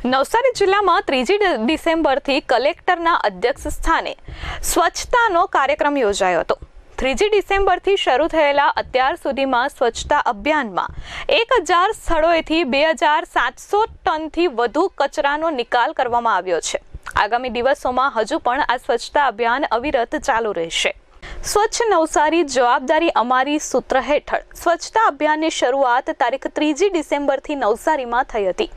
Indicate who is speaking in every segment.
Speaker 1: નવસારી જિલ્લામાં 3જી ડિસેમ્બરથી કલેક્ટરના અધ્યક્ષ સ્થાને સ્વચ્છતાનો કાર્યક્રમ યોજાયો હતો। 3જી ડિસેમ્બરથી શરૂ થયેલા અત્યાર સુધીમાં સ્વચ્છતા અભિયાનમાં 1000 સ્થળોએથી 2700 ટનથી વધુ કચરાનો નિકાલ કરવામાં આવ્યો છે। આગામી દિવસોમાં હજુ પણ આ સ્વચ્છતા અભિયાન અવિરત ચાલુ રહેશે। સ્વચ્છ નવસારી જવાબદારી અમારી સૂત્ર હેઠળ સ્વચ્છતા અભિયાનની શરૂઆત તારીખ 3જી ડિસેમ્બરથી નવસારીમાં થઈ હતી।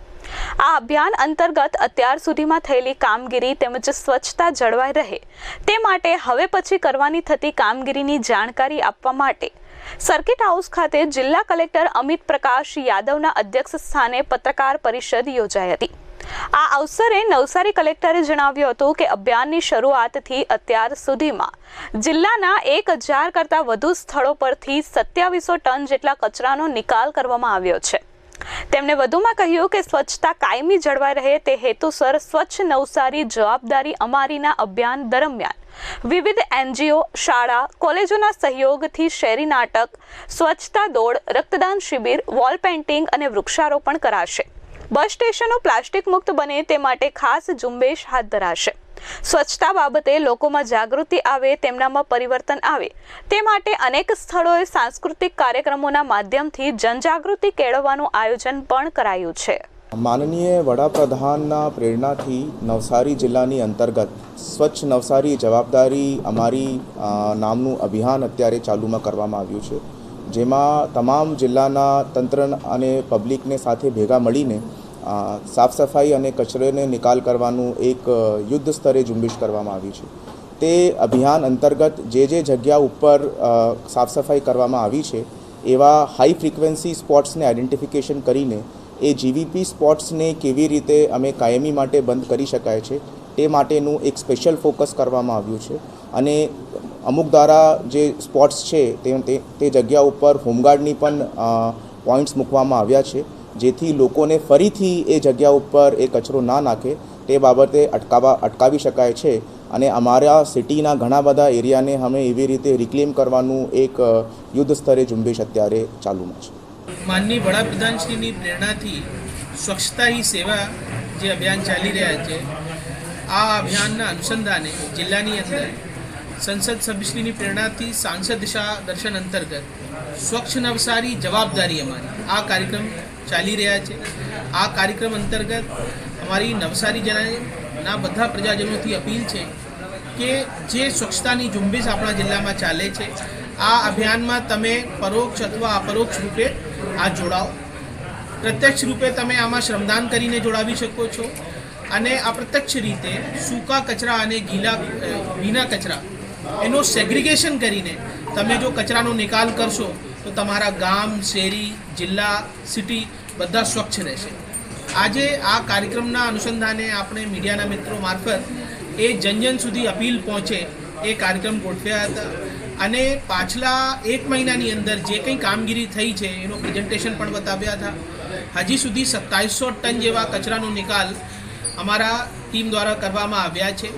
Speaker 1: આ અભિયાન અંતર્ગત અત્યાર સુધીમાં થયેલી કામગીરી તેમજ સ્વચ્છતા જળવાઈ રહે તે માટે હવે પછી કરવાની થતી કામગીરીની જાણકારી આપવા માટે સર્કિટ હાઉસ ખાતે જિલ્લા કલેક્ટર અમિત પ્રકાશ યાદવના અધ્યક્ષ સ્થાને પત્રકાર પરિષદ યોજાઈ હતી। આ અવસરે નવસારી કલેક્ટરે જણાવ્યું હતું કે અભિયાનની શરૂઆતથી અત્યાર સુધીમાં જિલ્લાના 1000 કરતાં વધુ સ્થળો પરથી 2700 ટન જેટલા કચરાનો નિકાલ કરવામાં આવ્યો છે। તેમણે વધુમાં કહ્યું કે સ્વચ્છતા કાયમી જળવાઈ રહે તે હેતુસર સ્વચ્છ નવસારી જવાબદારી અમારીના અભિયાન દરમિયાન વિવિધ NGO, શાળા, કોલેજોના સહયોગથી શેરી નાટક, સ્વચ્છતા દોડ, રક્તદાન શિબિર, વોલ પેઇન્ટિંગ અને વૃક્ષારોપણ કરાશે। બસ સ્ટેશનો પ્લાસ્ટિક મુક્ત બને તે માટે ખાસ ઝુંબેશ હાથ ધરાશે। સ્વચ્છતા બાબતે લોકોમાં જાગૃતિ આવે, તેમનામાં પરિવર્તન આવે તે માટે અનેક સ્થળોએ સાંસ્કૃતિક કાર્યક્રમોના માધ્યમથી જનજાગૃતિ કેળવવાનું આયોજન પણ કરાયું છે।
Speaker 2: માનનીય વડાપ્રધાનના પ્રેરણાથી નવસારી જિલ્લાની અંતર્ગત સ્વચ્છ નવસારી જવાબદારી અમારી નામનું અભિયાન અત્યારે ચાલુમાં કરવામાં આવ્યું છે, જેમાં તમામ જિલ્લાના તંત્ર અને પબ્લિકને સાથે ભેગા મળીને સાફ સફાઈ અને કચરાનો નિકાલ કરવાનું એક યુદ્ધ સ્તરે ઝુંબેશ કરવામાં આવી છે। તે અભિયાન અંતર્ગત જે જગ્યા ઉપર સાફ સફાઈ કરવામાં આવી છે એવા હાઈ ફ્રીક્વન્સી સ્પોટ્સને આઈડેન્ટિફિકેશન કરીને એ GVP સ્પોટ્સને કેવી રીતે અમે કાયમી માટે બંધ કરી શકાય છે તે માટેનું એક સ્પેશિયલ ફોકસ કરવામાં આવ્યું છે। અને અમુક દ્વારા જે સ્પોટ્સ છે તે જગ્યા ઉપર હોમગાર્ડની પણ પોઈન્ટ્સ મૂકવામાં આવ્યા છે, જેથી લોકોને ફરીથી એ જગ્યા ઉપર એ કચરો ના નાખે તે બાબતે અટકાવી શકાય છે। અને અમારા સિટીના ઘણા બધા એરિયાને અમે એવી રીતે રિક્લેમ કરવાનું એક યુદ્ધ સ્તરે ઝુંબેશ અત્યારે ચાલુમાં છે।
Speaker 3: માનનીય વડાપ્રધાનશ્રીની પ્રેરણાથી સ્વચ્છતા હી સેવા જે અભિયાન ચાલી રહ્યા છે, આ અભિયાનના અનુસંધાને જિલ્લાની અંદર સંસદ સભ્યશ્રીની પ્રેરણાથી સાંસદ દિશા દર્શન અંતર્ગત સ્વચ્છ નવસારી જવાબદારી અમારી આ કાર્યક્રમ ચાલી રહ્યા છે। આ કાર્યક્રમ અંતર્ગત અમારી નવસારી જિલ્લાના બધા પ્રજાજનોથી અપીલ છે કે જે સ્વચ્છતાની ઝુંબેશ આપણા જિલ્લામાં ચાલે છે, આ અભિયાનમાં તમે પરોક્ષ અથવા અપરોક્ષ રૂપે આ જોડાઓ। પ્રત્યક્ષ રૂપે તમે આમાં શ્રમદાન કરીને જોડાવી શકો છો, અને અપ્રત્યક્ષ રીતે સૂકા કચરા અને ભીના કચરા એનો સેગ્રિગેશન કરીને તમે જો કચરાનો નિકાલ કરશો તો તમારા ગામ, શેરી, જિલ્લા, સિટી બધા સ્વચ્છ રહેશે। આજે આ કાર્યક્રમના અનુસંધાને આપણે મીડિયાના મિત્રો મારફત એ જન સુધી અપીલ પહોંચે એ કાર્યક્રમ ગોઠવ્યા હતા, અને પાછલા 1 મહિનાની અંદર જે કંઈ કામગીરી થઈ છે એનું પ્રેઝન્ટેશન પણ બતાવ્યા હતા। હજી સુધી 2700 ટન જેવા કચરાનો નિકાલ અમારા ટીમ દ્વારા કરવામાં આવ્યા છે,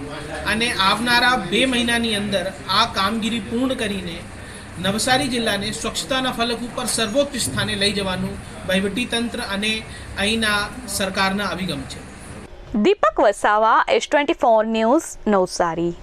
Speaker 3: અને આવનારા 2 મહિનાની અંદર આ કામગીરી પૂર્ણ કરીને નવસારી જિલ્લાને સ્વચ્છતાના ફલક ઉપર સર્વોચ્ચ સ્થાને લઈ જવાનું વહીવટીતંત્ર અને અહીંના સરકારના અભિગમ છે।
Speaker 1: દીપક વસાવા, S24 ન્યૂઝ, નવસારી।